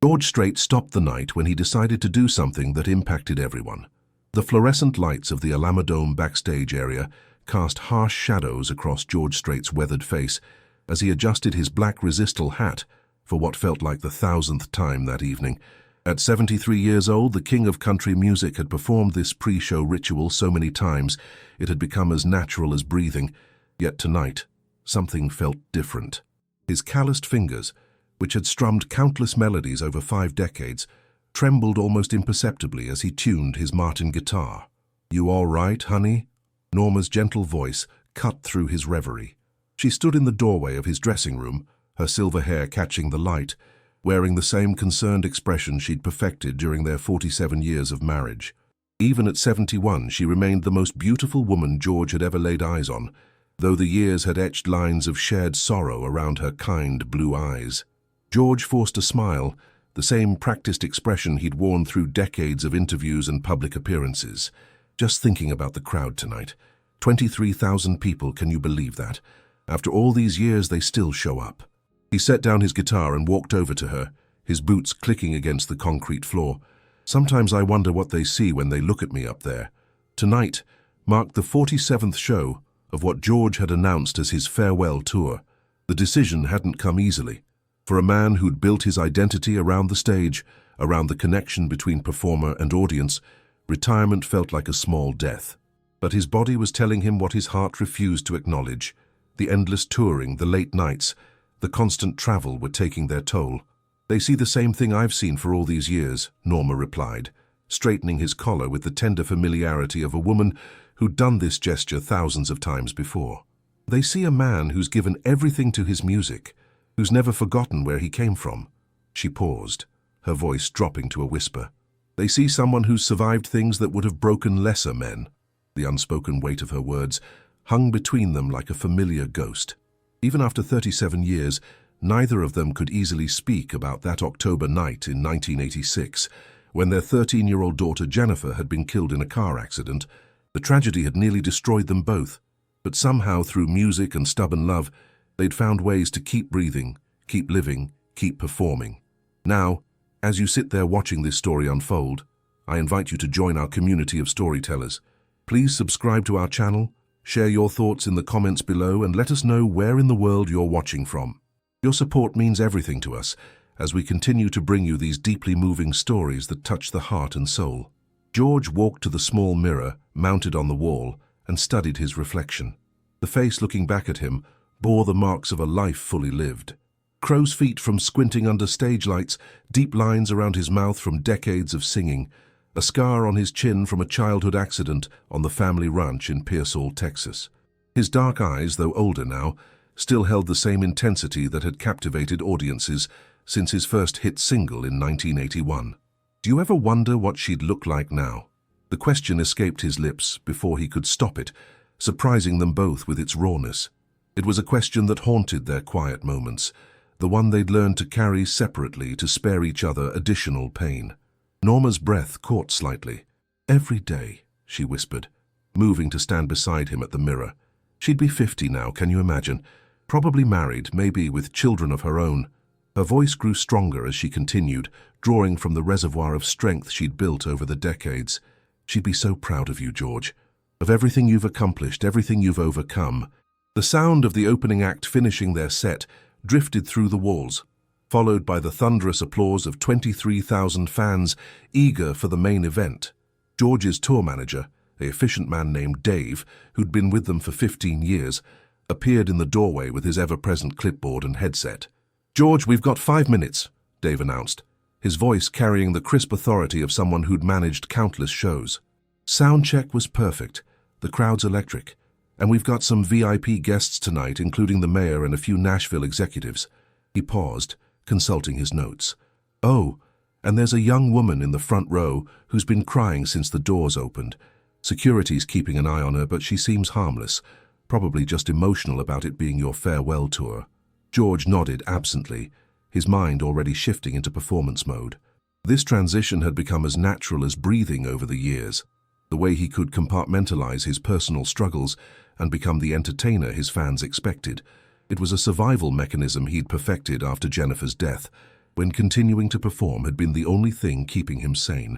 George Strait stopped the night when he decided to do something that impacted everyone. The fluorescent lights of the Alamodome backstage area cast harsh shadows across George Strait's weathered face as he adjusted his black resistal hat for what felt like the 1,000th time that evening. At 73 years old, the king of country music had performed this pre-show ritual so many times it had become as natural as breathing. Yet tonight, something felt different. His calloused fingers, which had strummed countless melodies over 5 decades, trembled almost imperceptibly as he tuned his Martin guitar. "You all right, honey?" Norma's gentle voice cut through his reverie. She stood in the doorway of his dressing room, her silver hair catching the light, wearing the same concerned expression she'd perfected during their 47 years of marriage. Even at 71, she remained the most beautiful woman George had ever laid eyes on, though the years had etched lines of shared sorrow around her kind blue eyes. George forced a smile, the same practiced expression he'd worn through decades of interviews and public appearances. "Just thinking about the crowd tonight. 23,000 people, can you believe that? After all these years, they still show up." He set down his guitar and walked over to her, his boots clicking against the concrete floor. "Sometimes I wonder what they see when they look at me up there." Tonight marked the 47th show of what George had announced as his farewell tour. The decision hadn't come easily. For a man who'd built his identity around the stage, around the connection between performer and audience, retirement felt like a small death. But his body was telling him what his heart refused to acknowledge. The endless touring, the late nights, the constant travel were taking their toll. "They see the same thing I've seen for all these years," Norma replied, straightening his collar with the tender familiarity of a woman who'd done this gesture thousands of times before. "They see a man who's given everything to his music, who's never forgotten where he came from." She paused, her voice dropping to a whisper. "They see someone who's survived things that would have broken lesser men." The unspoken weight of her words hung between them like a familiar ghost. Even after 37 years, neither of them could easily speak about that October night in 1986, when their 13-year-old daughter Jennifer had been killed in a car accident. The tragedy had nearly destroyed them both, but somehow through music and stubborn love, they'd found ways to keep breathing, keep living, keep performing. Now, as you sit there watching this story unfold, I invite you to join our community of storytellers. Please subscribe to our channel, share your thoughts in the comments below, and let us know where in the world you're watching from. Your support means everything to us as we continue to bring you these deeply moving stories that touch the heart and soul. George walked to the small mirror mounted on the wall and studied his reflection. The face looking back at him bore the marks of a life fully lived. Crow's feet from squinting under stage lights, deep lines around his mouth from decades of singing, a scar on his chin from a childhood accident on the family ranch in Pearsall, Texas. His dark eyes, though older now, still held the same intensity that had captivated audiences since his first hit single in 1981. Do you ever wonder what she'd look like now? The question escaped his lips before he could stop it, surprising them both with its rawness. It was a question that haunted their quiet moments, the one they'd learned to carry separately to spare each other additional pain. Norma's breath caught slightly. "Every day," she whispered, moving to stand beside him at the mirror. She'd be 50 now, can you imagine? Probably married, maybe with children of her own. Her voice grew stronger as she continued, drawing from the reservoir of strength she'd built over the decades. "She'd be so proud of you, George. Of everything you've accomplished, everything you've overcome." The sound of the opening act finishing their set drifted through the walls, followed by the thunderous applause of 23,000 fans eager for the main event. George's tour manager, a efficient man named Dave, who'd been with them for 15 years, appeared in the doorway with his ever-present clipboard and headset. "George, we've got 5 minutes," Dave announced, his voice carrying the crisp authority of someone who'd managed countless shows. "Sound check was perfect, the crowd's electric, and we've got some VIP guests tonight, including the mayor and a few Nashville executives." He paused, consulting his notes. "Oh, and there's a young woman in the front row who's been crying since the doors opened. Security's keeping an eye on her, but she seems harmless, probably just emotional about it being your farewell tour." George nodded absently, his mind already shifting into performance mode. This transition had become as natural as breathing over the years, the way he could compartmentalize his personal struggles and become the entertainer his fans expected. It was a survival mechanism he'd perfected after Jennifer's death, when continuing to perform had been the only thing keeping him sane.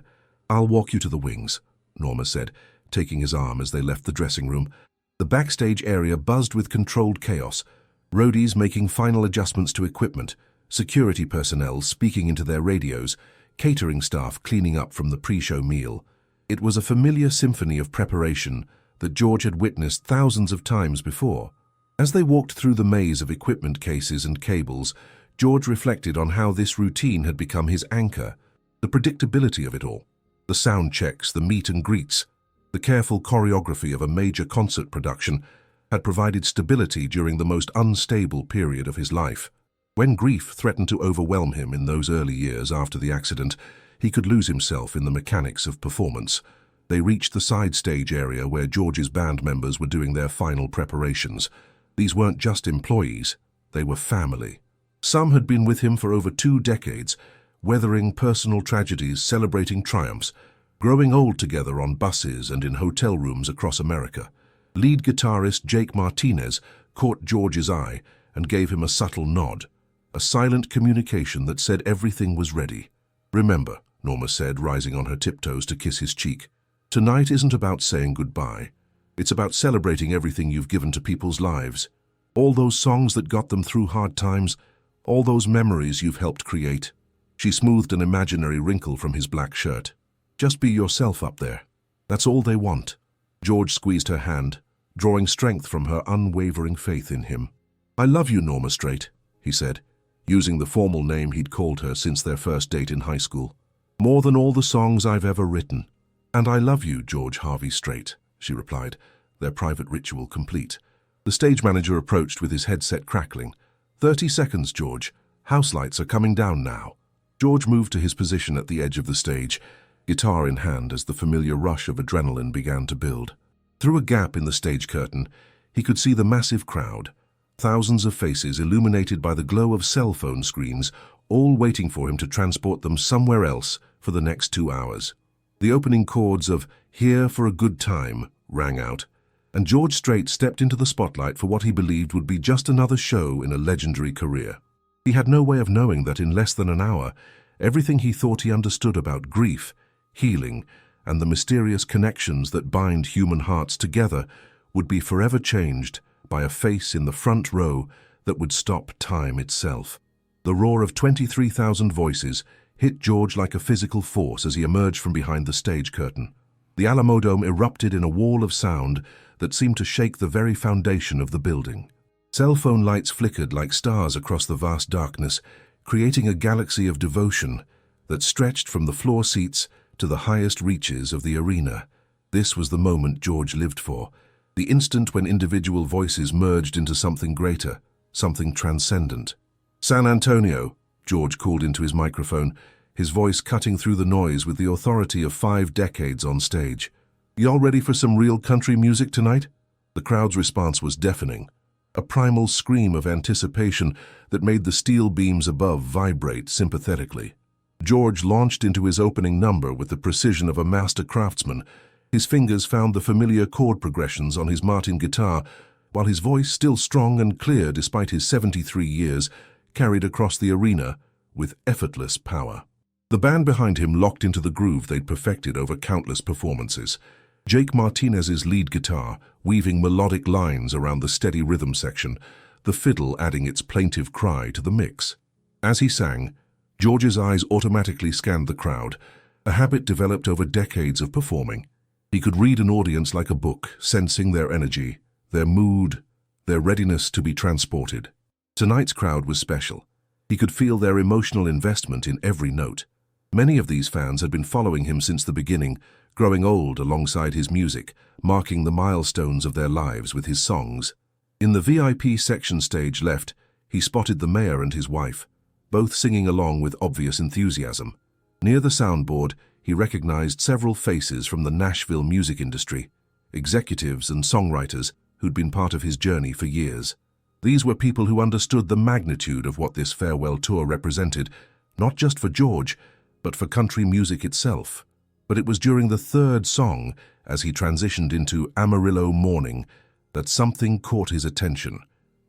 "I'll walk you to the wings," Norma said, taking his arm as they left the dressing room. The backstage area buzzed with controlled chaos, roadies making final adjustments to equipment, security personnel speaking into their radios, catering staff cleaning up from the pre-show meal. It was a familiar symphony of preparation that George had witnessed thousands of times before. As they walked through the maze of equipment cases and cables, George reflected on how this routine had become his anchor, the predictability of it all, the sound checks, the meet and greets, the careful choreography of a major concert production had provided stability during the most unstable period of his life. When grief threatened to overwhelm him in those early years after the accident, he could lose himself in the mechanics of performance. They reached the side stage area where George's band members were doing their final preparations. These weren't just employees, they were family. Some had been with him for over 2 decades, weathering personal tragedies, celebrating triumphs, growing old together on buses and in hotel rooms across America. Lead guitarist Jake Martinez caught George's eye and gave him a subtle nod, a silent communication that said everything was ready. "Remember," Norma said, rising on her tiptoes to kiss his cheek, "tonight isn't about saying goodbye. It's about celebrating everything you've given to people's lives. All those songs that got them through hard times, all those memories you've helped create." She smoothed an imaginary wrinkle from his black shirt. "Just be yourself up there. That's all they want." George squeezed her hand, drawing strength from her unwavering faith in him. "I love you, Norma Strait," he said, using the formal name he'd called her since their first date in high school. "More than all the songs I've ever written." "And I love you, George Harvey Strait," she replied, their private ritual complete. The stage manager approached with his headset crackling. 30 seconds, George. House lights are coming down now." George moved to his position at the edge of the stage, guitar in hand as the familiar rush of adrenaline began to build. Through a gap in the stage curtain, he could see the massive crowd, thousands of faces illuminated by the glow of cell phone screens, all waiting for him to transport them somewhere else for the next 2 hours. The opening chords of "Here for a Good Time" rang out, and George Strait stepped into the spotlight for what he believed would be just another show in a legendary career. He had no way of knowing that in less than an hour, everything he thought he understood about grief, healing, and the mysterious connections that bind human hearts together would be forever changed by a face in the front row that would stop time itself. The roar of 23,000 voices hit George like a physical force as he emerged from behind the stage curtain. The Alamodome erupted in a wall of sound that seemed to shake the very foundation of the building. Cell phone lights flickered like stars across the vast darkness, creating a galaxy of devotion that stretched from the floor seats to the highest reaches of the arena. This was the moment George lived for, the instant when individual voices merged into something greater, something transcendent. "San Antonio," George called into his microphone, his voice cutting through the noise with the authority of 5 decades on stage. "Y'all ready for some real country music tonight?" The crowd's response was deafening, a primal scream of anticipation that made the steel beams above vibrate sympathetically. George launched into his opening number with the precision of a master craftsman. His fingers found the familiar chord progressions on his Martin guitar, while his voice, still strong and clear despite his 73 years, carried across the arena with effortless power. The band behind him locked into the groove they'd perfected over countless performances. Jake Martinez's lead guitar weaving melodic lines around the steady rhythm section, the fiddle adding its plaintive cry to the mix. As he sang, George's eyes automatically scanned the crowd, a habit developed over decades of performing. He could read an audience like a book, sensing their energy, their mood, their readiness to be transported. Tonight's crowd was special. He could feel their emotional investment in every note. Many of these fans had been following him since the beginning, growing old alongside his music, marking the milestones of their lives with his songs. In the VIP section stage left, he spotted the mayor and his wife, both singing along with obvious enthusiasm. Near the soundboard, he recognized several faces from the Nashville music industry, executives and songwriters who'd been part of his journey for years. These were people who understood the magnitude of what this farewell tour represented, not just for George, but for country music itself. But it was during the third song, as he transitioned into Amarillo Morning, that something caught his attention.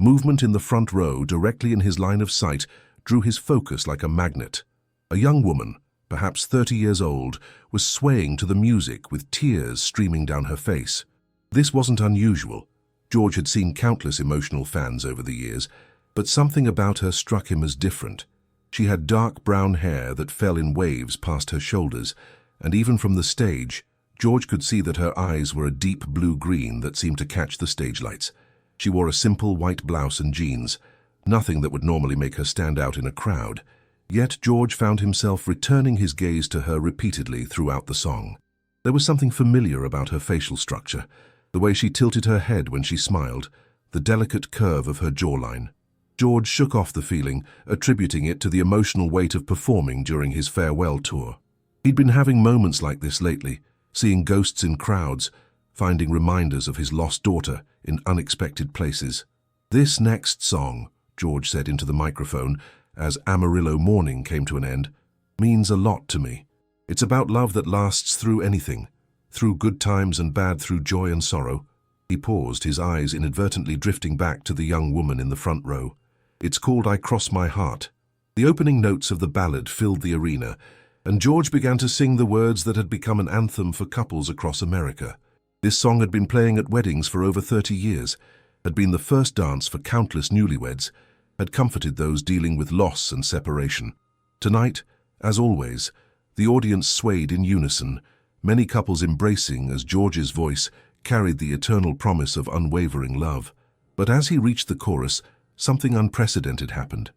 Movement in the front row, directly in his line of sight, drew his focus like a magnet. A young woman, perhaps 30 years old, was swaying to the music with tears streaming down her face. This wasn't unusual. George had seen countless emotional fans over the years, but something about her struck him as different. She had dark brown hair that fell in waves past her shoulders, and even from the stage, George could see that her eyes were a deep blue-green that seemed to catch the stage lights. She wore a simple white blouse and jeans, nothing that would normally make her stand out in a crowd. Yet George found himself returning his gaze to her repeatedly throughout the song. There was something familiar about her facial structure, the way she tilted her head when she smiled, the delicate curve of her jawline. George shook off the feeling, attributing it to the emotional weight of performing during his farewell tour. He'd been having moments like this lately, seeing ghosts in crowds, finding reminders of his lost daughter in unexpected places. "This next song," George said into the microphone as Amarillo Morning came to an end, "means a lot to me. It's about love that lasts through anything, through good times and bad, through joy and sorrow." He paused, his eyes inadvertently drifting back to the young woman in the front row. "It's called I Cross My Heart." The opening notes of the ballad filled the arena, and George began to sing the words that had become an anthem for couples across America. This song had been playing at weddings for over 30 years, had been the first dance for countless newlyweds, had comforted those dealing with loss and separation. Tonight, as always, the audience swayed in unison, many couples embracing as George's voice carried the eternal promise of unwavering love. But as he reached the chorus, something unprecedented happened.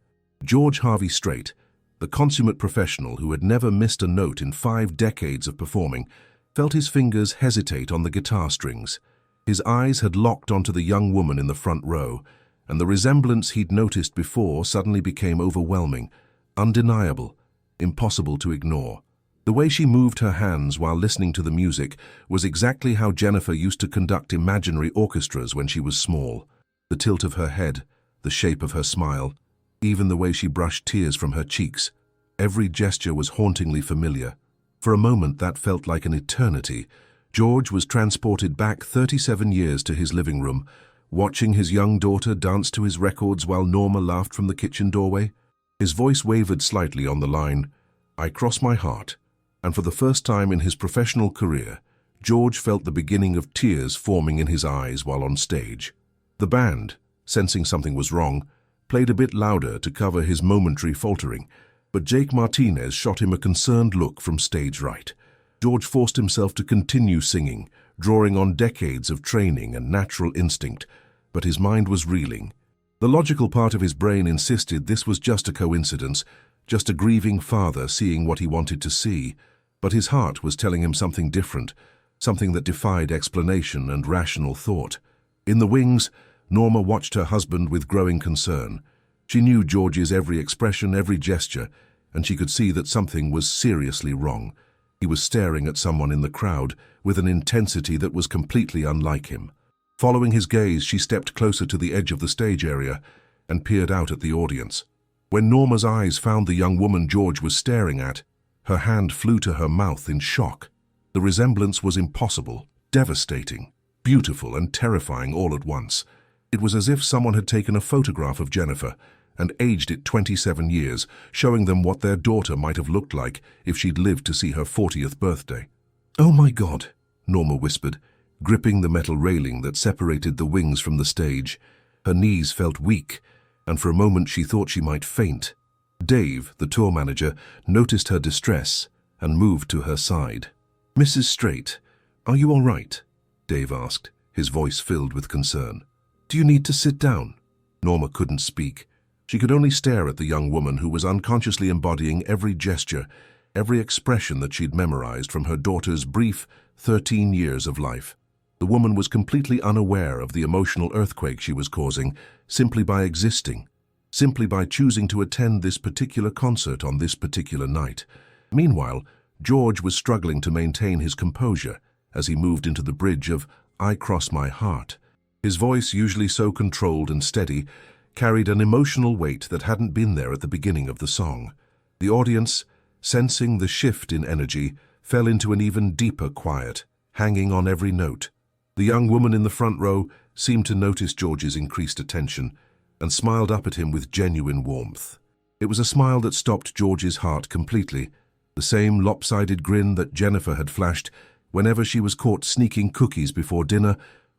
George Harvey Strait, the consummate professional who had never missed a note in 5 decades of performing, felt his fingers hesitate on the guitar strings. His eyes had locked onto the young woman in the front row, and the resemblance he'd noticed before suddenly became overwhelming, undeniable, impossible to ignore. The way she moved her hands while listening to the music was exactly how Jennifer used to conduct imaginary orchestras when she was small. The tilt of her head, the shape of her smile, even the way she brushed tears from her cheeks. Every gesture was hauntingly familiar. For a moment that felt like an eternity. George was transported back 37 years to his living room, watching his young daughter dance to his records while Norma laughed from the kitchen doorway. His voice wavered slightly on the line, "I Cross My Heart," and for the first time in his professional career, George felt the beginning of tears forming in his eyes while on stage. The band, sensing something was wrong, played a bit louder to cover his momentary faltering, but Jake Martinez shot him a concerned look from stage right. George forced himself to continue singing, drawing on decades of training and natural instinct, but his mind was reeling. The logical part of his brain insisted this was just a coincidence, just a grieving father seeing what he wanted to see, but his heart was telling him something different, something that defied explanation and rational thought. In the wings, Norma watched her husband with growing concern. She knew George's every expression, every gesture, and she could see that something was seriously wrong. He was staring at someone in the crowd with an intensity that was completely unlike him. Following his gaze, she stepped closer to the edge of the stage area and peered out at the audience. When Norma's eyes found the young woman George was staring at, her hand flew to her mouth in shock. The resemblance was impossible, devastating, beautiful and terrifying all at once. It was as if someone had taken a photograph of Jennifer and aged it 27 years, showing them what their daughter might have looked like if she'd lived to see her 40th birthday. "Oh my God," Norma whispered, gripping the metal railing that separated the wings from the stage. Her knees felt weak, and for a moment she thought she might faint. Dave, the tour manager, noticed her distress and moved to her side. "Mrs. Strait, are you all right?" Dave asked, his voice filled with concern. "Do you need to sit down?" Norma couldn't speak. She could only stare at the young woman who was unconsciously embodying every gesture, every expression that she'd memorized from her daughter's brief 13 years of life. The woman was completely unaware of the emotional earthquake she was causing simply by existing, simply by choosing to attend this particular concert on this particular night. Meanwhile, George was struggling to maintain his composure as he moved into the bridge of "I Cross My Heart." His voice, usually so controlled and steady, carried an emotional weight that hadn't been there at the beginning of the song. The audience, sensing the shift in energy, fell into an even deeper quiet, hanging on every note. The young woman in the front row seemed to notice George's increased attention and smiled up at him with genuine warmth. It was a smile that stopped George's heart completely, the same lopsided grin that Jennifer had flashed whenever she was caught sneaking cookies before dinner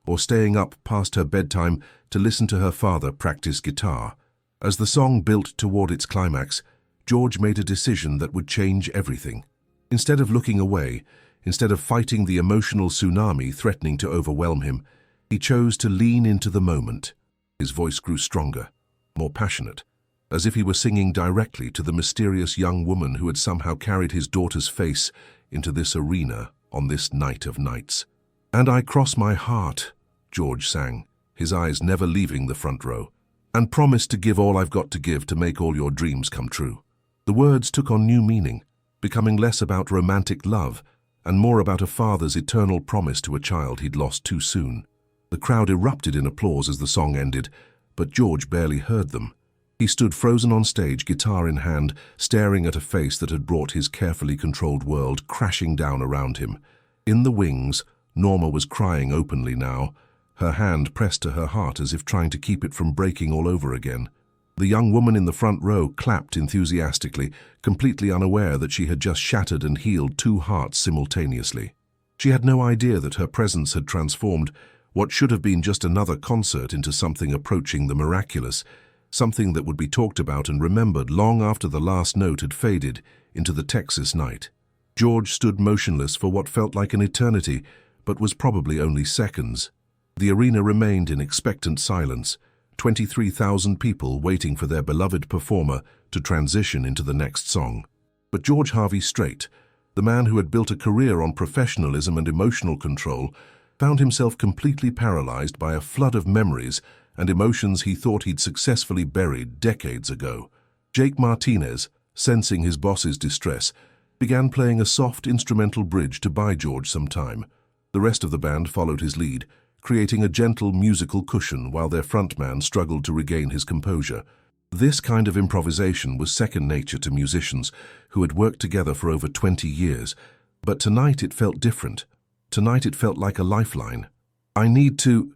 or staying up past her bedtime to listen to her father practice guitar. As the song built toward its climax, George made a decision that would change everything. Instead of looking away, instead of fighting the emotional tsunami threatening to overwhelm him, he chose to lean into the moment. His voice grew stronger, more passionate, as if he were singing directly to the mysterious young woman who had somehow carried his daughter's face into this arena on this night of nights. "And I cross my heart," George sang, his eyes never leaving the front row, "and promise to give all I've got to give to make all your dreams come true." The words took on new meaning, becoming less about romantic love and more about a father's eternal promise to a child he'd lost too soon. The crowd erupted in applause as the song ended, but George barely heard them. He stood frozen on stage, guitar in hand, staring at a face that had brought his carefully controlled world crashing down around him. In the wings, Norma was crying openly now, her hand pressed to her heart as if trying to keep it from breaking all over again. The young woman in the front row clapped enthusiastically, completely unaware that she had just shattered and healed two hearts simultaneously. She had no idea that her presence had transformed what should have been just another concert into something approaching the miraculous, something that would be talked about and remembered long after the last note had faded into the Texas night. George stood motionless for what felt like an eternity, but was probably only seconds. The arena remained in expectant silence, 23,000 people waiting for their beloved performer to transition into the next song. But George Harvey Strait, the man who had built a career on professionalism and emotional control, found himself completely paralyzed by a flood of memories and emotions he thought he'd successfully buried decades ago. Jake Martinez, sensing his boss's distress, began playing a soft instrumental bridge to buy George some time. The rest of the band followed his lead, creating a gentle musical cushion while their frontman struggled to regain his composure. This kind of improvisation was second nature to musicians who had worked together for over 20 years, but tonight it felt different. Tonight it felt like a lifeline. "I need to..."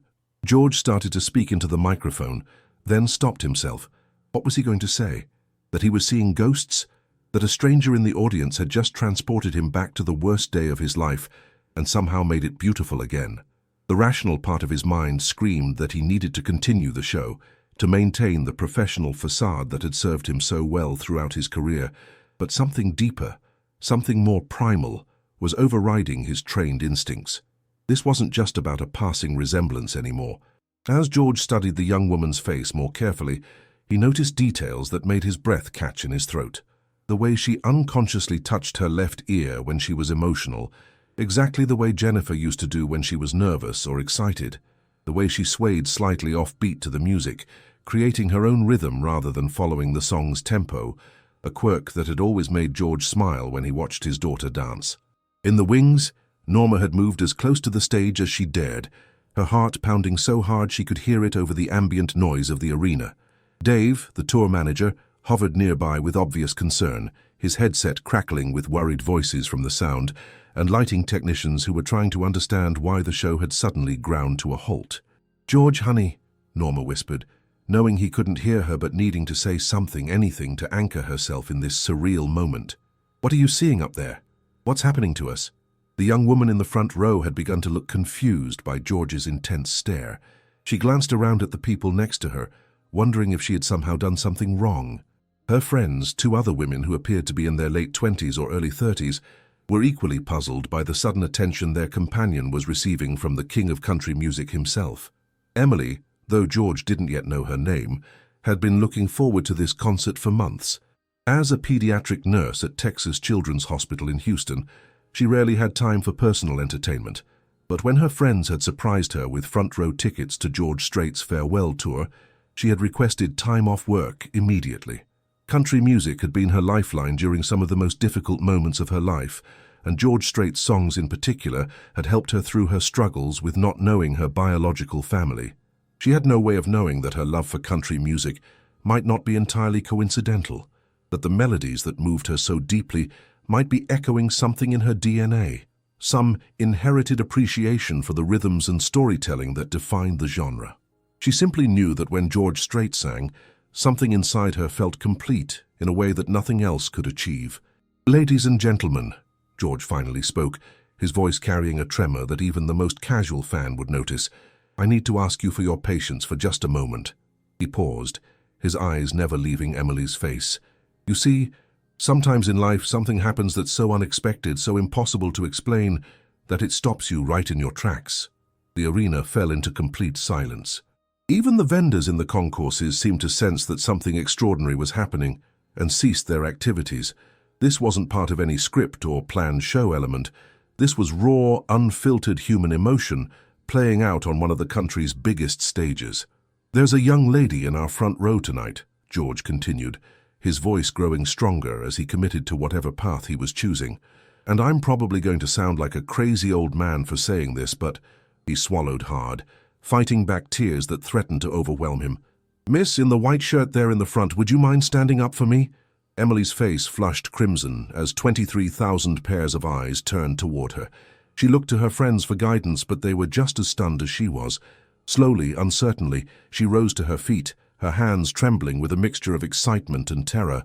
George started to speak into the microphone, then stopped himself. What was he going to say? That he was seeing ghosts? That a stranger in the audience had just transported him back to the worst day of his life and somehow made it beautiful again? The rational part of his mind screamed that he needed to continue the show, to maintain the professional facade that had served him so well throughout his career, but something deeper, something more primal, was overriding his trained instincts. This wasn't just about a passing resemblance anymore. As George studied the young woman's face more carefully, he noticed details that made his breath catch in his throat. The way she unconsciously touched her left ear when she was emotional, exactly the way Jennifer used to do when she was nervous or excited. The way she swayed slightly off-beat to the music, creating her own rhythm rather than following the song's tempo, a quirk that had always made George smile when he watched his daughter dance. In the wings, Norma had moved as close to the stage as she dared, her heart pounding so hard she could hear it over the ambient noise of the arena. Dave, the tour manager, hovered nearby with obvious concern, his headset crackling with worried voices from the sound, and lighting technicians who were trying to understand why the show had suddenly ground to a halt. "George, honey," Norma whispered, knowing he couldn't hear her but needing to say something, anything, to anchor herself in this surreal moment. "What are you seeing up there? What's happening to us?" The young woman in the front row had begun to look confused by George's intense stare. She glanced around at the people next to her, wondering if she had somehow done something wrong. Her friends, two other women who appeared to be in their late 20s or early 30s, were equally puzzled by the sudden attention their companion was receiving from the king of country music himself. Emily, though George didn't yet know her name, had been looking forward to this concert for months. As a pediatric nurse at Texas Children's Hospital in Houston, she rarely had time for personal entertainment, but when her friends had surprised her with front-row tickets to George Strait's farewell tour, she had requested time off work immediately. Country music had been her lifeline during some of the most difficult moments of her life, and George Strait's songs in particular had helped her through her struggles with not knowing her biological family. She had no way of knowing that her love for country music might not be entirely coincidental, that the melodies that moved her so deeply might be echoing something in her DNA, some inherited appreciation for the rhythms and storytelling that defined the genre. She simply knew that when George Strait sang, Something inside her felt complete in a way that nothing else could achieve. "Ladies and gentlemen," George finally spoke, his voice carrying a tremor that even the most casual fan would notice, "I need to ask you for your patience for just a moment." He paused, his eyes never leaving Emily's face. "You see, sometimes in life something happens that's so unexpected, so impossible to explain, that it stops you right in your tracks." The arena fell into complete silence. Even the vendors in the concourses seemed to sense that something extraordinary was happening and ceased their activities. This wasn't part of any script or planned show element. This was raw, unfiltered human emotion playing out on one of the country's biggest stages. "There's a young lady in our front row tonight," George continued, his voice growing stronger as he committed to whatever path he was choosing. "And I'm probably going to sound like a crazy old man for saying this, but—" He swallowed hard, fighting back tears that threatened to overwhelm him. "Miss, in the white shirt there in the front, would you mind standing up for me?" Emily's face flushed crimson as 23,000 pairs of eyes turned toward her. She looked to her friends for guidance, but they were just as stunned as she was. Slowly, uncertainly, she rose to her feet, her hands trembling with a mixture of excitement and terror.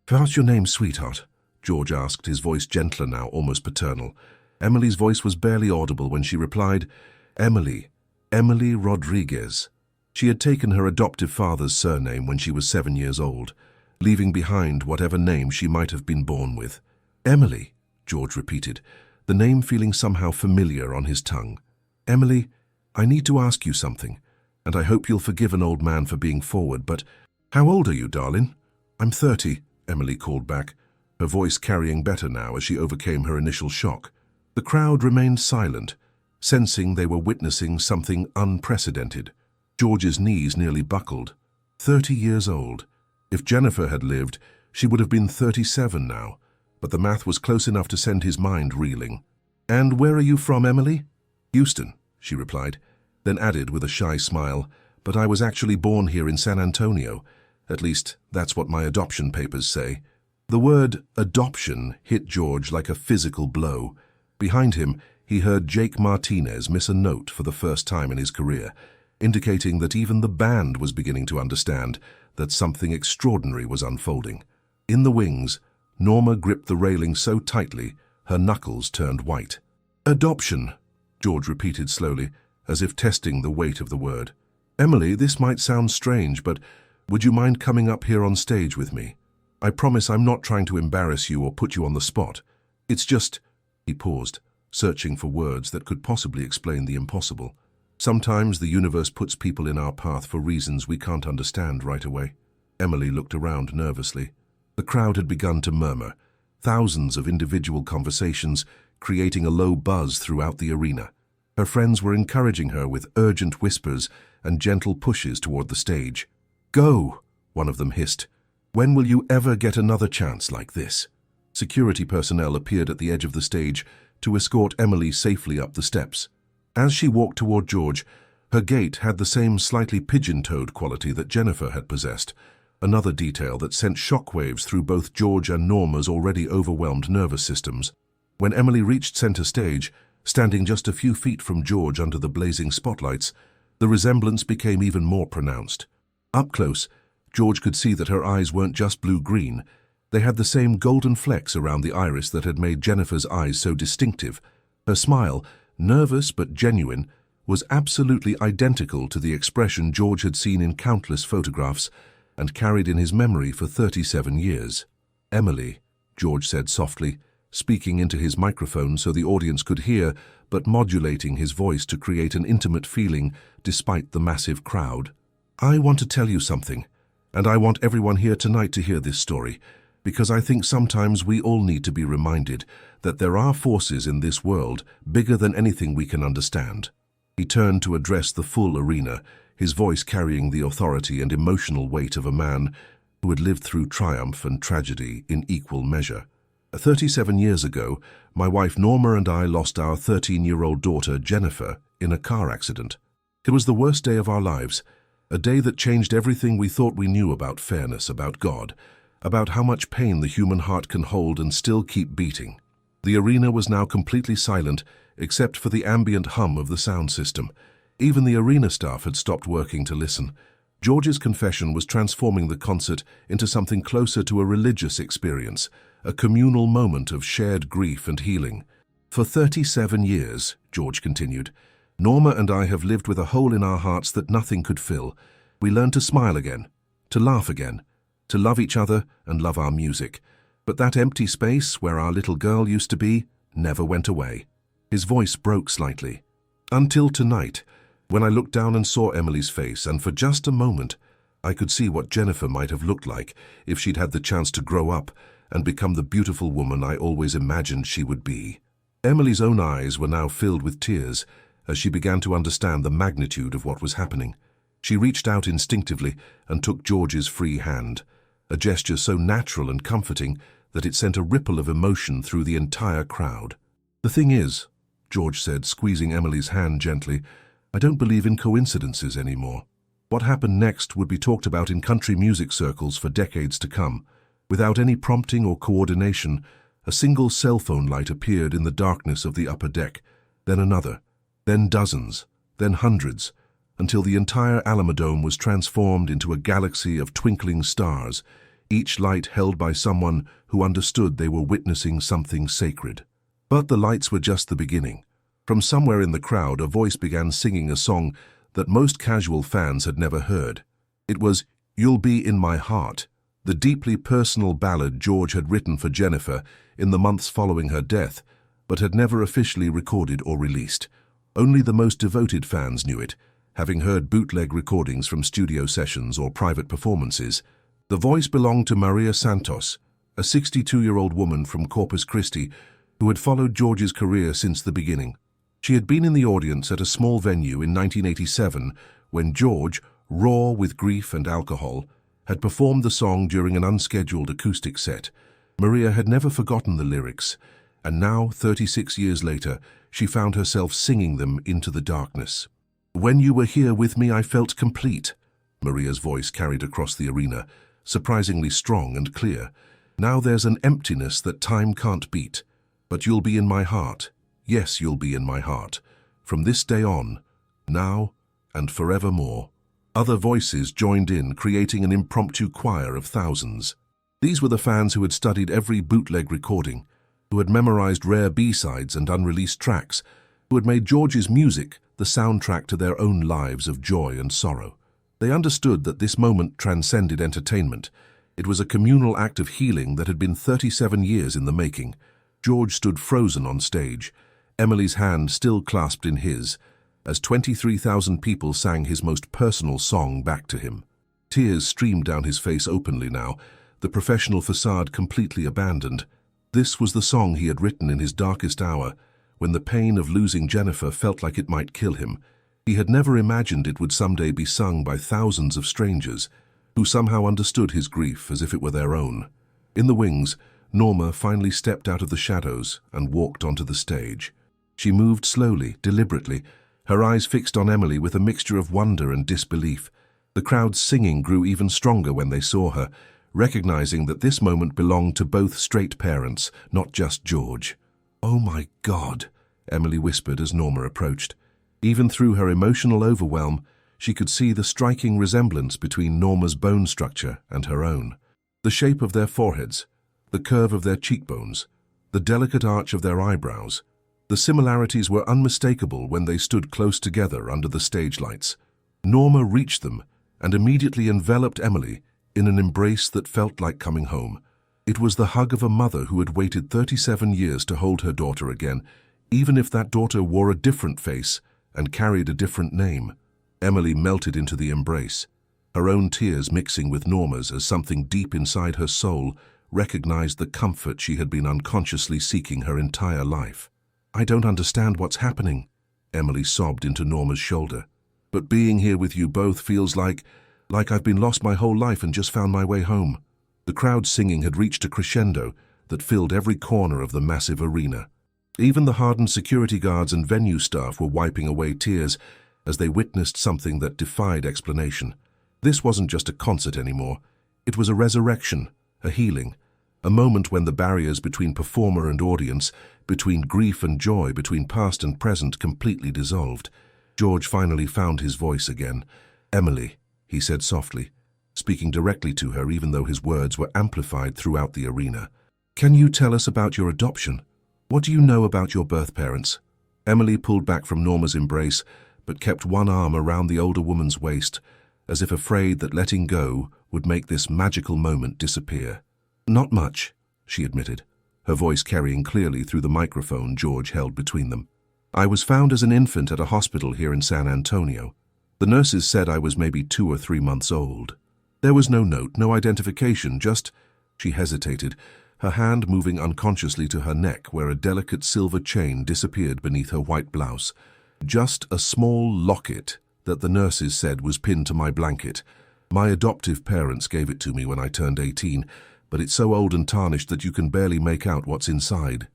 "What's your name, sweetheart?" George asked, his voice gentler now, almost paternal. Emily's voice was barely audible when she replied, Emily Rodriguez." She had taken her adoptive father's surname when she was 7 years old, leaving behind whatever name she might have been born with. "Emily," George repeated, the name feeling somehow familiar on his tongue. "Emily, I need to ask you something, and I hope you'll forgive an old man for being forward, but how old are you, darling?" "I'm 30, Emily called back, her voice carrying better now as she overcame her initial shock. The crowd remained silent, sensing they were witnessing something unprecedented. George's knees nearly buckled. 30 years old. If Jennifer had lived, she would have been 37 now, but the math was close enough to send his mind reeling. "And where are you from, Emily?" "Houston," she replied, then added with a shy smile, "But I was actually born here in San Antonio. At least, that's what my adoption papers say." The word adoption hit George like a physical blow. Behind him, he heard Jake Martinez miss a note for the first time in his career, indicating that even the band was beginning to understand that something extraordinary was unfolding. In the wings, Norma gripped the railing so tightly, her knuckles turned white. "Adoption," George repeated slowly, as if testing the weight of the word. "Emily, this might sound strange, but would you mind coming up here on stage with me? I promise I'm not trying to embarrass you or put you on the spot. It's just—" He paused, searching for words that could possibly explain the impossible. "Sometimes the universe puts people in our path for reasons we can't understand right away." Emily looked around nervously. The crowd had begun to murmur, thousands of individual conversations creating a low buzz throughout the arena. Her friends were encouraging her with urgent whispers and gentle pushes toward the stage. "Go," one of them hissed. "When will you ever get another chance like this?" Security personnel appeared at the edge of the stage to escort Emily safely up the steps. As she walked toward George, her gait had the same slightly pigeon-toed quality that Jennifer had possessed, another detail that sent shockwaves through both George and Norma's already overwhelmed nervous systems. When Emily reached center stage, standing just a few feet from George under the blazing spotlights, the resemblance became even more pronounced. Up close, George could see that her eyes weren't just blue-green. They had the same golden flecks around the iris that had made Jennifer's eyes so distinctive. Her smile, nervous but genuine, was absolutely identical to the expression George had seen in countless photographs and carried in his memory for 37 years. "Emily," George said softly, speaking into his microphone so the audience could hear, but modulating his voice to create an intimate feeling despite the massive crowd. "I want to tell you something, and I want everyone here tonight to hear this story, because I think sometimes we all need to be reminded that there are forces in this world bigger than anything we can understand." He turned to address the full arena, his voice carrying the authority and emotional weight of a man who had lived through triumph and tragedy in equal measure. 37 years ago, my wife Norma and I lost our 13-year-old daughter Jennifer in a car accident. It was the worst day of our lives, a day that changed everything we thought we knew about fairness, about God, about how much pain the human heart can hold and still keep beating. The arena was now completely silent, except for the ambient hum of the sound system. Even the arena staff had stopped working to listen. George's confession was transforming the concert into something closer to a religious experience, a communal moment of shared grief and healing. For 37 years, George continued, Norma and I have lived with a hole in our hearts that nothing could fill. We learned to smile again, to laugh again, to love each other and love our music. But that empty space where our little girl used to be never went away. His voice broke slightly. Until tonight, when I looked down and saw Emily's face, and for just a moment, I could see what Jennifer might have looked like if she'd had the chance to grow up and become the beautiful woman I always imagined she would be. Emily's own eyes were now filled with tears as she began to understand the magnitude of what was happening. She reached out instinctively and took George's free hand, a gesture so natural and comforting that it sent a ripple of emotion through the entire crowd. The thing is, George said, squeezing Emily's hand gently, I don't believe in coincidences anymore. What happened next would be talked about in country music circles for decades to come. Without any prompting or coordination, a single cell phone light appeared in the darkness of the upper deck, then another, then dozens, then hundreds, until the entire Alamodome was transformed into a galaxy of twinkling stars, each light held by someone who understood they were witnessing something sacred. But the lights were just the beginning. From somewhere in the crowd, a voice began singing a song that most casual fans had never heard. It was You'll Be in My Heart, the deeply personal ballad George had written for Jennifer in the months following her death, but had never officially recorded or released. Only the most devoted fans knew it, having heard bootleg recordings from studio sessions or private performances. The voice belonged to Maria Santos, a 62-year-old woman from Corpus Christi who had followed George's career since the beginning. She had been in the audience at a small venue in 1987 when George, raw with grief and alcohol, had performed the song during an unscheduled acoustic set. Maria had never forgotten the lyrics, and now, 36 years later, she found herself singing them into the darkness. When you were here with me, I felt complete, Maria's voice carried across the arena, surprisingly strong and clear. Now there's an emptiness that time can't beat. But you'll be in my heart. Yes, you'll be in my heart. From this day on, now and forevermore. Other voices joined in, creating an impromptu choir of thousands. These were the fans who had studied every bootleg recording, who had memorized rare B-sides and unreleased tracks, who had made George's music the soundtrack to their own lives of joy and sorrow. They understood that this moment transcended entertainment. It was a communal act of healing that had been 37 years in the making. George stood frozen on stage, Emily's hand still clasped in his, as 23,000 people sang his most personal song back to him. Tears streamed down his face openly now, the professional facade completely abandoned. This was the song he had written in his darkest hour, when the pain of losing Jennifer felt like it might kill him. He had never imagined it would someday be sung by thousands of strangers, who somehow understood his grief as if it were their own. In the wings, Norma finally stepped out of the shadows and walked onto the stage. She moved slowly, deliberately, her eyes fixed on Emily with a mixture of wonder and disbelief. The crowd's singing grew even stronger when they saw her, recognizing that this moment belonged to both Strait parents, not just George. "Oh my God," Emily whispered as Norma approached. Even through her emotional overwhelm, she could see the striking resemblance between Norma's bone structure and her own. The shape of their foreheads, the curve of their cheekbones, the delicate arch of their eyebrows. The similarities were unmistakable when they stood close together under the stage lights. Norma reached them and immediately enveloped Emily in an embrace that felt like coming home. It was the hug of a mother who had waited 37 years to hold her daughter again, even if that daughter wore a different face and carried a different name. Emily melted into the embrace, her own tears mixing with Norma's as something deep inside her soul recognized the comfort she had been unconsciously seeking her entire life. "I don't understand what's happening," Emily sobbed into Norma's shoulder. "But being here with you both feels like I've been lost my whole life and just found my way home." The crowd's singing had reached a crescendo that filled every corner of the massive arena. Even the hardened security guards and venue staff were wiping away tears as they witnessed something that defied explanation. This wasn't just a concert anymore. It was a resurrection, a healing, a moment when the barriers between performer and audience, between grief and joy, between past and present completely dissolved. George finally found his voice again. "Emily," he said softly, speaking directly to her even though his words were amplified throughout the arena. "Can you tell us about your adoption? What do you know about your birth parents?" Emily pulled back from Norma's embrace, but kept one arm around the older woman's waist, as if afraid that letting go would make this magical moment disappear. "Not much," she admitted, her voice carrying clearly through the microphone George held between them. "I was found as an infant at a hospital here in San Antonio. The nurses said I was maybe 2 or 3 months old. There was no note, no identification, just—" She hesitated, her hand moving unconsciously to her neck where a delicate silver chain disappeared beneath her white blouse. "Just a small locket that the nurses said was pinned to my blanket. My adoptive parents gave it to me when I turned 18, but it's so old and tarnished that you can barely make out what's inside."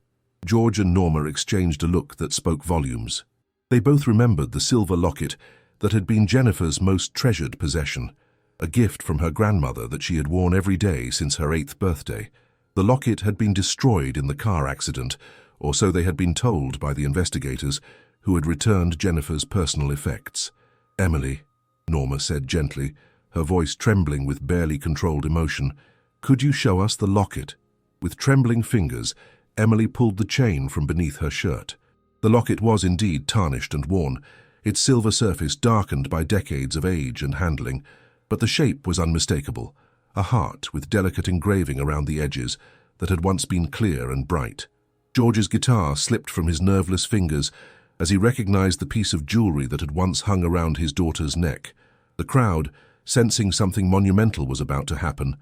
George and Norma exchanged a look that spoke volumes. They both remembered the silver locket that had been Jennifer's most treasured possession, a gift from her grandmother that she had worn every day since her 8th birthday. The locket had been destroyed in the car accident, or so they had been told by the investigators, who had returned Jennifer's personal effects. "Emily," Norma said gently, her voice trembling with barely controlled emotion, "could you show us the locket?" With trembling fingers, Emily pulled the chain from beneath her shirt. The locket was indeed tarnished and worn, its silver surface darkened by decades of age and handling, but the shape was unmistakable, a heart with delicate engraving around the edges that had once been clear and bright. George's guitar slipped from his nerveless fingers as he recognized the piece of jewelry that had once hung around his daughter's neck. The crowd, sensing something monumental was about to happen,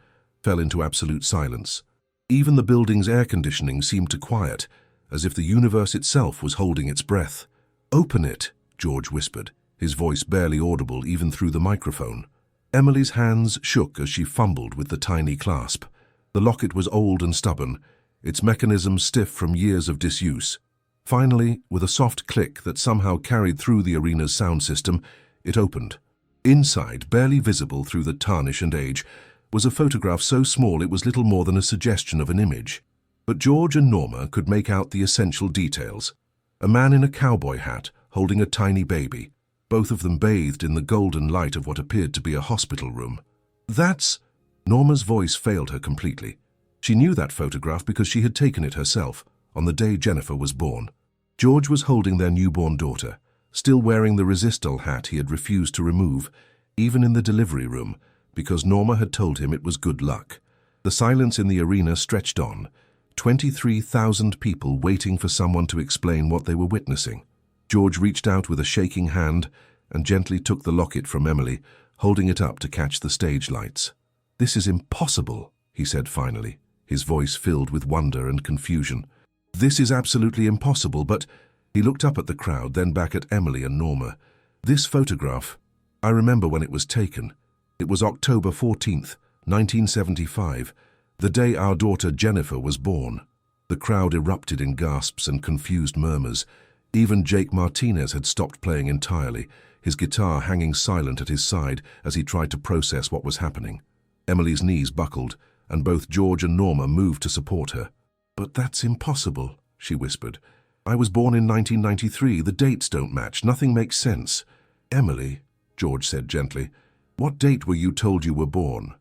fell into absolute silence. Even the building's air conditioning seemed to quiet, as if the universe itself was holding its breath. "Open it," George whispered, his voice barely audible even through the microphone. Emily's hands shook as she fumbled with the tiny clasp. The locket was old and stubborn, its mechanism stiff from years of disuse. Finally, with a soft click that somehow carried through the arena's sound system, it opened. Inside, barely visible through the tarnish and age, was a photograph so small it was little more than a suggestion of an image. But George and Norma could make out the essential details. A man in a cowboy hat, holding a tiny baby, both of them bathed in the golden light of what appeared to be a hospital room. "That's—" Norma's voice failed her completely. She knew that photograph because she had taken it herself, on the day Jennifer was born. George was holding their newborn daughter, still wearing the resistal hat he had refused to remove, even in the delivery room, because Norma had told him it was good luck. The silence in the arena stretched on, 23,000 people waiting for someone to explain what they were witnessing. George reached out with a shaking hand and gently took the locket from Emily, holding it up to catch the stage lights. "This is impossible," he said finally, his voice filled with wonder and confusion. "This is absolutely impossible, but—" He looked up at the crowd, then back at Emily and Norma. "This photograph, I remember when it was taken. It was October 14th, 1975, the day our daughter Jennifer was born." The crowd erupted in gasps and confused murmurs. Even Jake Martinez had stopped playing entirely, his guitar hanging silent at his side as he tried to process what was happening. Emily's knees buckled, and both George and Norma moved to support her. "But that's impossible," she whispered. "I was born in 1993. The dates don't match. Nothing makes sense." "Emily," George said gently, "what date were you told you were born?"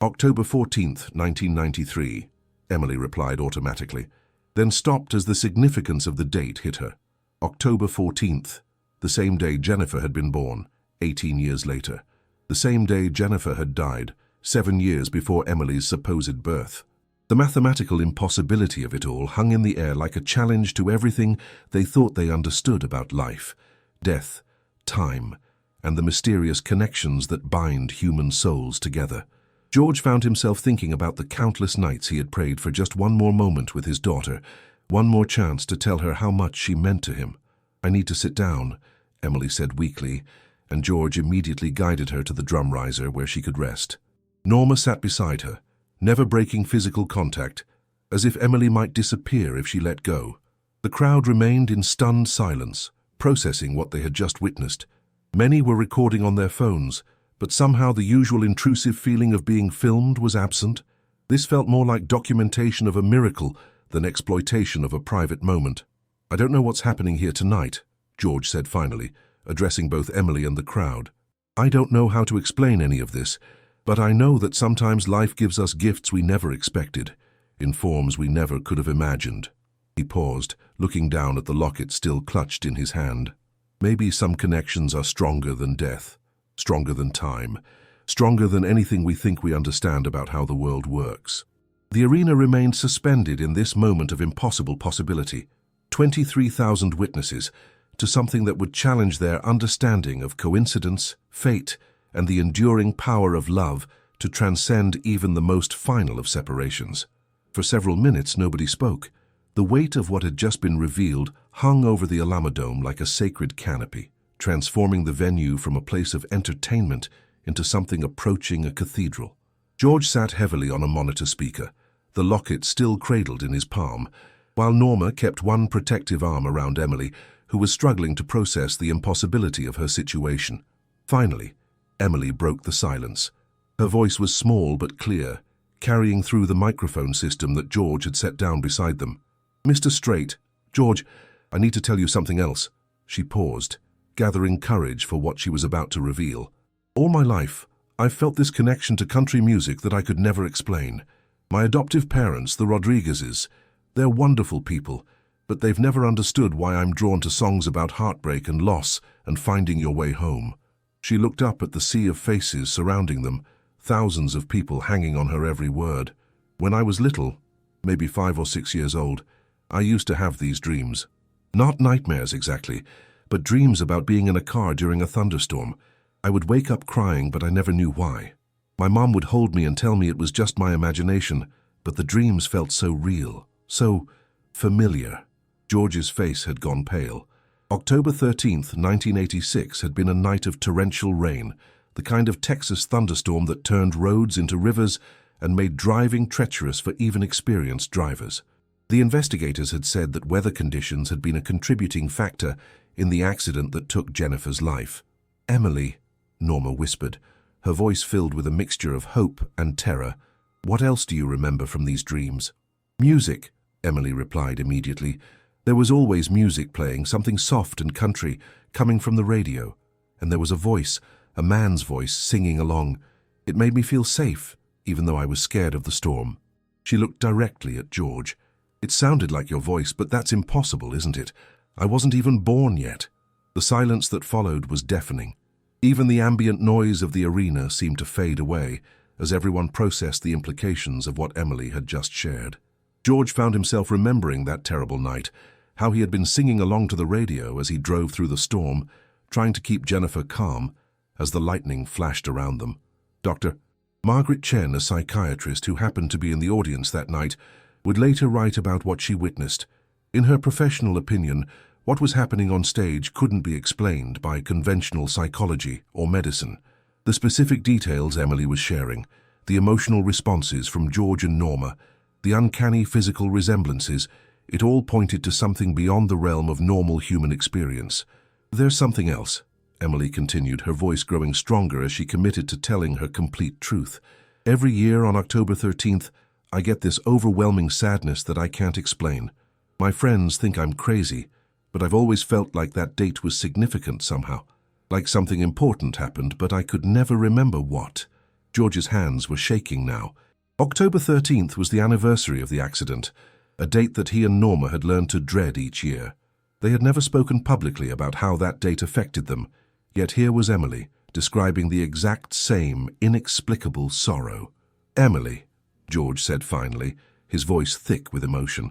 "October 14th, 1993, Emily replied automatically, then stopped as the significance of the date hit her. October 14th, the same day Jennifer had been born, 18 years later. The same day Jennifer had died, 7 years before Emily's supposed birth. The mathematical impossibility of it all hung in the air like a challenge to everything they thought they understood about life, death, time, and the mysterious connections that bind human souls together. George found himself thinking about the countless nights he had prayed for just one more moment with his daughter, one more chance to tell her how much she meant to him. "I need to sit down," Emily said weakly, and George immediately guided her to the drum riser where she could rest. Norma sat beside her, never breaking physical contact, as if Emily might disappear if she let go. The crowd remained in stunned silence, processing what they had just witnessed. Many were recording on their phones, but somehow the usual intrusive feeling of being filmed was absent. This felt more like documentation of a miracle than exploitation of a private moment. "I don't know what's happening here tonight," George said finally, addressing both Emily and the crowd. I don't know how to explain any of this, but I know that sometimes life gives us gifts we never expected, in forms we never could have imagined. He paused, looking down at the locket still clutched in his hand. Maybe some connections are stronger than death, stronger than time, stronger than anything we think we understand about how the world works. The arena remained suspended in this moment of impossible possibility. 23,000 witnesses to something that would challenge their understanding of coincidence, fate, and the enduring power of love to transcend even the most final of separations. For several minutes, nobody spoke. The weight of what had just been revealed hung over the Alamodome like a sacred canopy, transforming the venue from a place of entertainment into something approaching a cathedral. George sat heavily on a monitor speaker, the locket still cradled in his palm, while Norma kept one protective arm around Emily, who was struggling to process the impossibility of her situation. Finally, Emily broke the silence. Her voice was small but clear, carrying through the microphone system that George had set down beside them. "Mr. Strait, George, I need to tell you something else." She paused, gathering courage for what she was about to reveal. "All my life, I've felt this connection to country music that I could never explain. My adoptive parents, the Rodriguezes, they're wonderful people, but they've never understood why I'm drawn to songs about heartbreak and loss and finding your way home." She looked up at the sea of faces surrounding them, thousands of people hanging on her every word. "When I was little, maybe 5 or 6 years old, I used to have these dreams. Not nightmares exactly, but dreams about being in a car during a thunderstorm. I would wake up crying, but I never knew why. My mom would hold me and tell me it was just my imagination, but the dreams felt so real, so familiar." George's face had gone pale. October 13th, 1986 had been a night of torrential rain, the kind of Texas thunderstorm that turned roads into rivers and made driving treacherous for even experienced drivers. The investigators had said that weather conditions had been a contributing factor in the accident that took Jennifer's life. "Emily," Norma whispered, her voice filled with a mixture of hope and terror, "what else do you remember from these dreams?" "Music," Emily replied immediately. "There was always music playing, something soft and country, coming from the radio. And there was a voice, a man's voice, singing along. It made me feel safe, even though I was scared of the storm." She looked directly at George. "It sounded like your voice, but that's impossible, isn't it? I wasn't even born yet." The silence that followed was deafening. Even the ambient noise of the arena seemed to fade away as everyone processed the implications of what Emily had just shared. George found himself remembering that terrible night, how he had been singing along to the radio as he drove through the storm, trying to keep Jennifer calm as the lightning flashed around them. Dr. Margaret Chen, a psychiatrist who happened to be in the audience that night, would later write about what she witnessed. In her professional opinion, what was happening on stage couldn't be explained by conventional psychology or medicine. The specific details Emily was sharing, the emotional responses from George and Norma, the uncanny physical resemblances, it all pointed to something beyond the realm of normal human experience. "There's something else," Emily continued, her voice growing stronger as she committed to telling her complete truth. "Every year on October 13th, I get this overwhelming sadness that I can't explain. My friends think I'm crazy, but I've always felt like that date was significant somehow. Like something important happened, but I could never remember what." George's hands were shaking now. October 13th was the anniversary of the accident, a date that he and Norma had learned to dread each year. They had never spoken publicly about how that date affected them, yet here was Emily, describing the exact same inexplicable sorrow. "Emily," George said finally, his voice thick with emotion,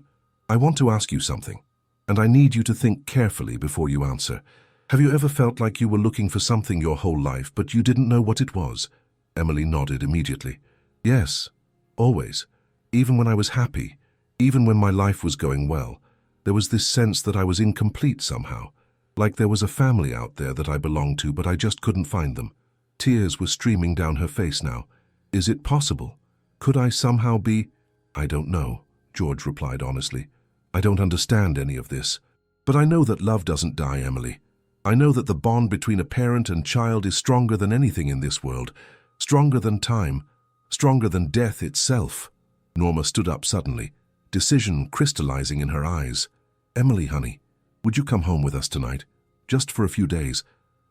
"I want to ask you something, and I need you to think carefully before you answer. Have you ever felt like you were looking for something your whole life, but you didn't know what it was?" Emily nodded immediately. "Yes, always. Even when I was happy, even when my life was going well, there was this sense that I was incomplete somehow, like there was a family out there that I belonged to, but I just couldn't find them." Tears were streaming down her face now. "Is it possible? Could I somehow be—" "I don't know," George replied honestly. "I don't understand any of this. But I know that love doesn't die, Emily. I know that the bond between a parent and child is stronger than anything in this world, stronger than time, stronger than death itself." Norma stood up suddenly, decision crystallizing in her eyes. "Emily, honey, would you come home with us tonight? Just for a few days.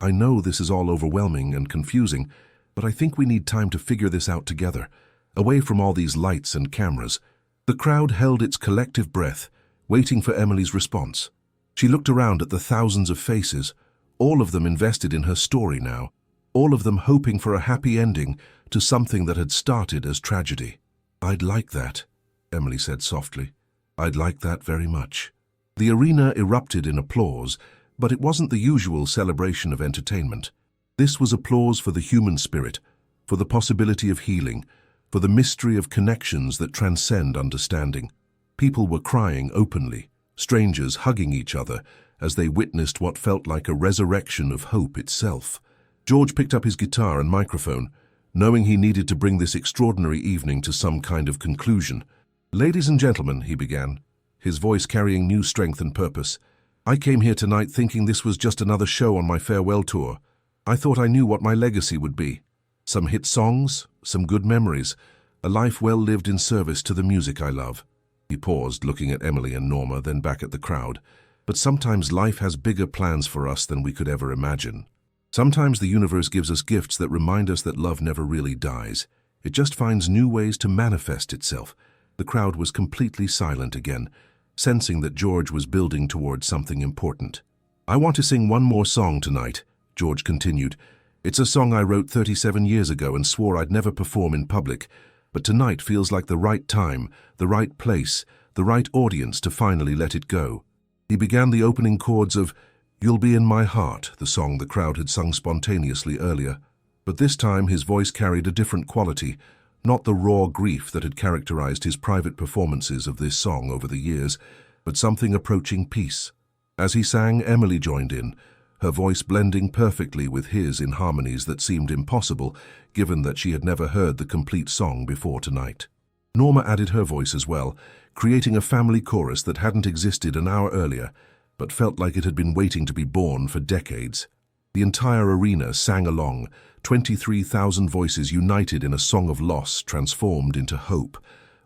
I know this is all overwhelming and confusing, but I think we need time to figure this out together, away from all these lights and cameras." The crowd held its collective breath, waiting for Emily's response. She looked around at the thousands of faces, all of them invested in her story now, all of them hoping for a happy ending to something that had started as tragedy. "I'd like that," Emily said softly. "I'd like that very much." The arena erupted in applause, but it wasn't the usual celebration of entertainment. This was applause for the human spirit, for the possibility of healing, for the mystery of connections that transcend understanding. People were crying openly, strangers hugging each other as they witnessed what felt like a resurrection of hope itself. George picked up his guitar and microphone, knowing he needed to bring this extraordinary evening to some kind of conclusion. "Ladies and gentlemen," he began, his voice carrying new strength and purpose, "I came here tonight thinking this was just another show on my farewell tour. I thought I knew what my legacy would be. Some hit songs, some good memories, a life well lived in service to the music I love." He paused, looking at Emily and Norma, then back at the crowd. "But sometimes life has bigger plans for us than we could ever imagine. Sometimes the universe gives us gifts that remind us that love never really dies. It just finds new ways to manifest itself." The crowd was completely silent again, sensing that George was building towards something important. "I want to sing one more song tonight," George continued. "It's a song I wrote 37 years ago and swore I'd never perform in public, but tonight feels like the right time, the right place, the right audience to finally let it go." He began the opening chords of "You'll Be in My Heart," the song the crowd had sung spontaneously earlier. But this time his voice carried a different quality, not the raw grief that had characterized his private performances of this song over the years, but something approaching peace. As he sang, Emily joined in, her voice blending perfectly with his in harmonies that seemed impossible, given that she had never heard the complete song before tonight. Norma added her voice as well, creating a family chorus that hadn't existed an hour earlier, but felt like it had been waiting to be born for decades. The entire arena sang along, 23,000 voices united in a song of loss transformed into hope,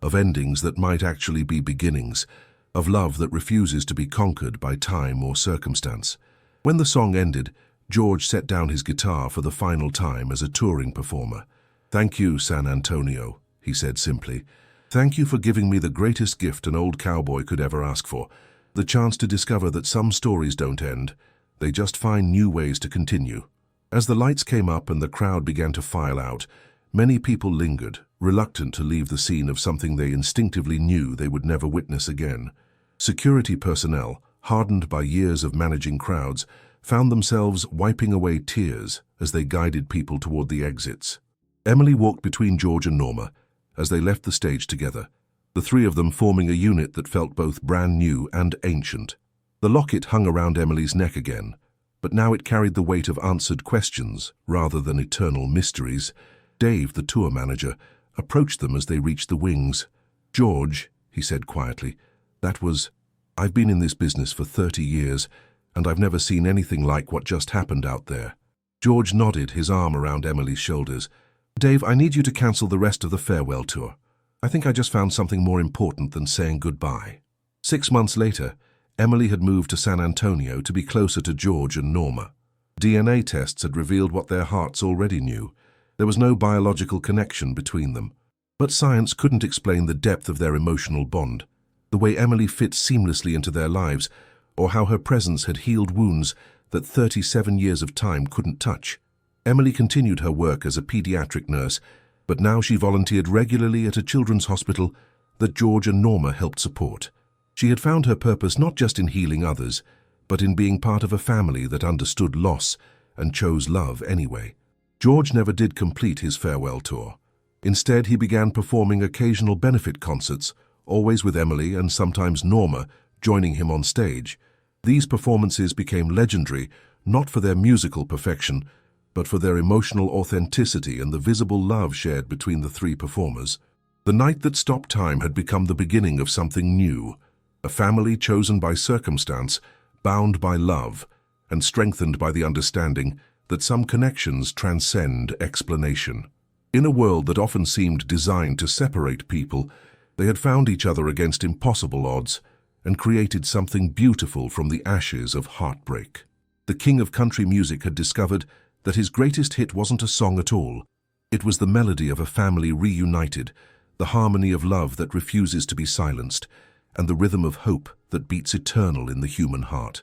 of endings that might actually be beginnings, of love that refuses to be conquered by time or circumstance. When the song ended, George set down his guitar for the final time as a touring performer. "Thank you, San Antonio," he said simply. "Thank you for giving me the greatest gift an old cowboy could ever ask for, the chance to discover that some stories don't end. They just find new ways to continue." As the lights came up and the crowd began to file out, many people lingered, reluctant to leave the scene of something they instinctively knew they would never witness again. Security personnel, hardened by years of managing crowds, found themselves wiping away tears as they guided people toward the exits. Emily walked between George and Norma as they left the stage together, the three of them forming a unit that felt both brand new and ancient. The locket hung around Emily's neck again, but now it carried the weight of answered questions rather than eternal mysteries. Dave, the tour manager, approached them as they reached the wings. "George," he said quietly, I've been in this business for 30 years, and I've never seen anything like what just happened out there." George nodded, his arm around Emily's shoulders. "Dave, I need you to cancel the rest of the farewell tour. I think I just found something more important than saying goodbye." 6 months later, Emily had moved to San Antonio to be closer to George and Norma. DNA tests had revealed what their hearts already knew. There was no biological connection between them. But science couldn't explain the depth of their emotional bond, the way Emily fit seamlessly into their lives, or how her presence had healed wounds that 37 years of time couldn't touch. Emily continued her work as a pediatric nurse, but now she volunteered regularly at a children's hospital that George and Norma helped support. She had found her purpose not just in healing others, but in being part of a family that understood loss and chose love anyway. George never did complete his farewell tour. Instead, he began performing occasional benefit concerts, always with Emily and sometimes Norma joining him on stage. These performances became legendary, not for their musical perfection, but for their emotional authenticity and the visible love shared between the three performers. The night that stopped time had become the beginning of something new, a family chosen by circumstance, bound by love, and strengthened by the understanding that some connections transcend explanation. In a world that often seemed designed to separate people, they had found each other against impossible odds and created something beautiful from the ashes of heartbreak. The king of country music had discovered that his greatest hit wasn't a song at all. It was the melody of a family reunited, the harmony of love that refuses to be silenced, and the rhythm of hope that beats eternal in the human heart.